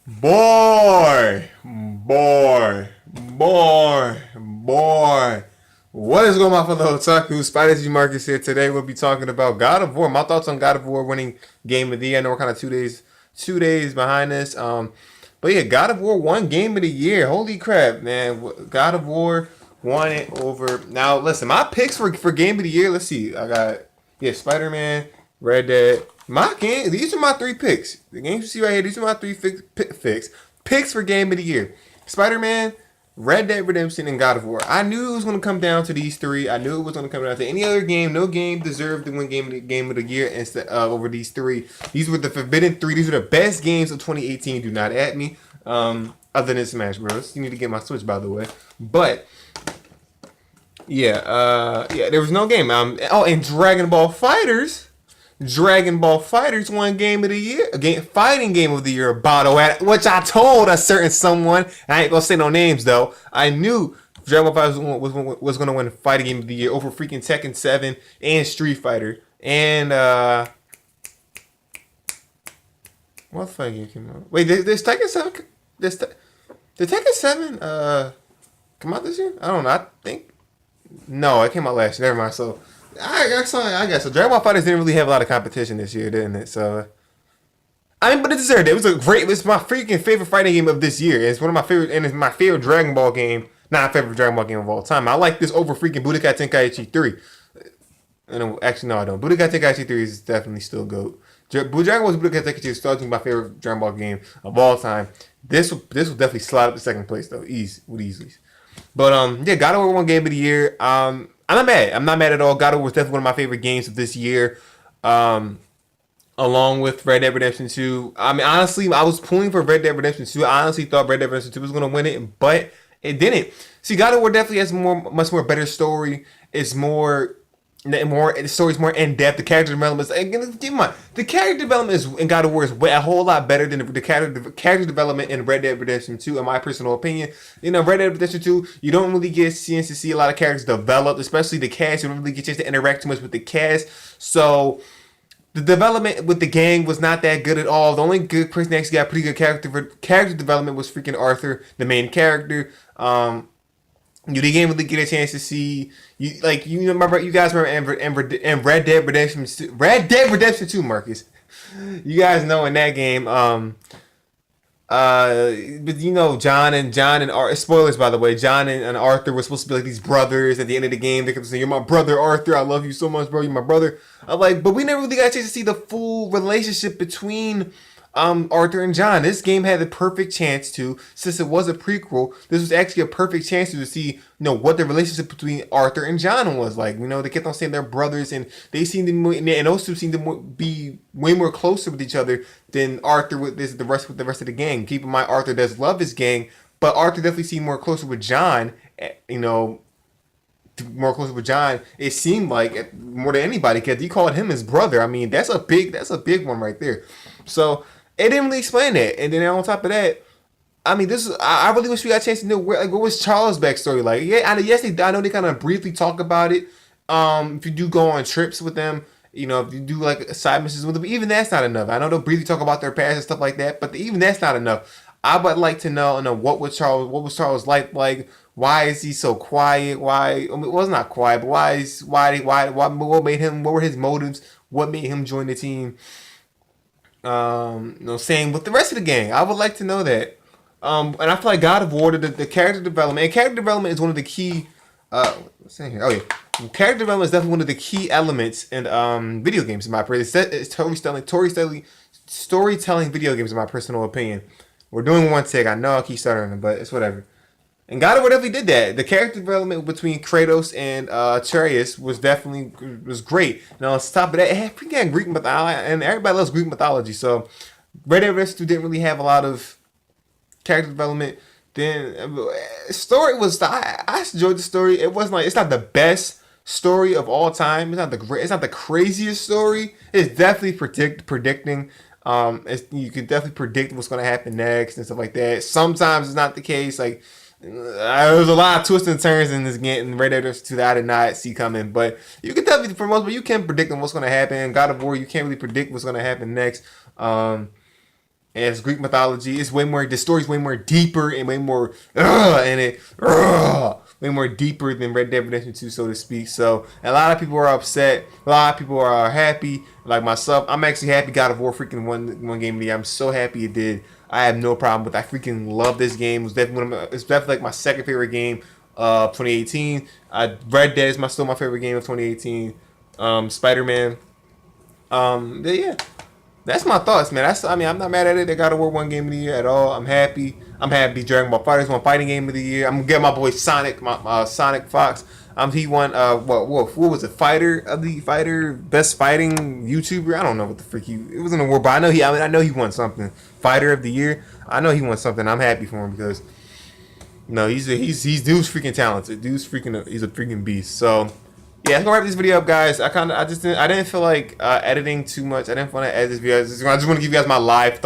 Boy, boy, boy, boy. What is going on, fellow otaku? Spider G Marcus here. Today we'll be talking about God of War. My thoughts on God of War winning Game of the Year. I know we're kind of 2 days behind this. But yeah, God of War won Game of the Year. Holy crap, man! God of War won it over. Now listen, my picks for Game of the Year. Let's see. I got Spider-Man, Red Dead. My game. These are my three picks. The games you see right here. These are my three picks for Game of the Year. Spider-Man, Red Dead Redemption, and God of War. I knew it was going to come down to these three. I knew it was going to come down to any other game. No game deserved to win Game of the Year instead over these three. These were the forbidden three. These were the best games of 2018. Do not at me. Other than Smash Bros. You need to get my Switch, by the way. But yeah, there was no game. And Dragon Ball Fighters. Dragon Ball Fighters won Game of the Year, fighting Game of the Year battle at which I told a certain someone. I ain't gonna say no names though. I knew Dragon Ball Fighters was gonna win Fighting Game of the Year over freaking Tekken 7 and Street Fighter. And what fighting game came out? Wait, there's Tekken 7. Did Tekken 7 come out this year? I don't know. I think no, it came out last year. Never mind. So. I guess so. Dragon Ball Fighters didn't really have a lot of competition this year, didn't it? So, but it deserved it. It was my freaking favorite fighting game of this year. It's one of my favorite, and it's my favorite Dragon Ball game. Not my favorite Dragon Ball game of all time. I like this over freaking Budokai Tenkaichi 3. And actually, no, I don't. Budokai Tenkaichi 3 is definitely still GOAT. Dragon Ball Budokai Tenkaichi is still my favorite Dragon Ball game of all time. This will definitely slide up to second place though, easily. But yeah, God of War won Game of the Year. I'm not mad. I'm not mad at all. God of War was definitely one of my favorite games of this year. Along with Red Dead Redemption 2. I mean, honestly, I was pulling for Red Dead Redemption 2. I honestly thought Red Dead Redemption 2 was going to win it, but it didn't. See, God of War definitely has much more better story. It's the story's more in depth. The character development is, keep in mind, the character development in God of War is a whole lot better than the character development in Red Dead Redemption 2, in my personal opinion. You know, Red Dead Redemption 2, you don't really get a chance to see a lot of characters develop, especially the cast. You don't really get a chance to interact too much with the cast. So the development with the gang was not that good at all. The only good person that actually got pretty good character development was freaking Arthur, the main character. You didn't really get a chance to see you guys remember in Red Dead Redemption 2, Marcus. You guys know in that game, but you know John and spoilers by the way, John and Arthur were supposed to be like these brothers. At the end of the game, they kept saying, "You're my brother, Arthur. I love you so much, bro. You're my brother." But we never really got a chance to see the full relationship between Arthur and John. This game had the perfect chance to, since it was a prequel, this was actually a perfect chance to see, what the relationship between Arthur and John was like. They kept on saying they're brothers, and they seemed to, and those two seemed to be way more closer with each other than Arthur with the rest of the gang. Keep in mind, Arthur does love his gang, but Arthur definitely seemed more closer with John. More closer with John, it seemed like more than anybody, because he called him his brother. I mean, that's a big one right there. So it didn't really explain that. And then on top of that, I mean, I really wish we got a chance to know what was Charles' backstory like. Yeah, I know they kind of briefly talk about it. If you do go on trips with them, if you do like side missions with them, even that's not enough. I know they'll briefly talk about their past and stuff like that, but even that's not enough. I would like to know, what was Charles like? Why is he so quiet? Why? I mean, well, it's not quiet, but what made him? What were his motives? What made him join the team? Same with the rest of the gang. I would like to know that. And I feel like God of War, the character development, and character development is one of the key. What's saying here? Oh yeah, character development is definitely one of the key elements in video games. In my opinion, it's storytelling video games. In my personal opinion, we're doing one take. I know I keep stuttering, but it's whatever. And God of War definitely did that. The character development between Kratos and Atreus was great. And on top of that, it had freaking Greek mythology, and everybody loves Greek mythology. So Red Dead Redemption 2 didn't really have a lot of character development. Then story was, I enjoyed the story. It's not the best story of all time. It's not the craziest story. It's definitely predicting. You can definitely predict what's going to happen next and stuff like that. Sometimes it's not the case. Like, there's a lot of twists and turns in this game, in Red Dead Redemption 2, that I did not see coming. But you can definitely, for most part, you can predict what's going to happen. God of War, you can't really predict what's going to happen next. and it's Greek mythology. It's way more. The story's way more deeper and way more way more deeper than Red Dead Redemption 2, so to speak. So a lot of people are upset. A lot of people are happy. Like myself, I'm actually happy God of War freaking won game of the year. I'm so happy it did. I have no problem with it. I freaking love this game. It's definitely like my second favorite game of 2018. Red Dead is still my favorite game of 2018. Spider-Man. Yeah. That's my thoughts, man. I'm not mad at it. They got to work one game of the year at all. I'm happy. I'm happy. Dragon Ball FighterZ won fighting game of the year. I'm gonna get my boy Sonic, Sonic Fox. He won what was it? Fighter best fighting YouTuber. I don't know what the freak it was an award, but I know he won something. Fighter of the year. I know he won something. I'm happy for him because he's dude's freaking talented. He's a freaking beast. So. Yeah, I'm gonna wrap this video up, guys. I didn't feel like editing too much. I didn't want to edit this video. I just want to give you guys my live thoughts.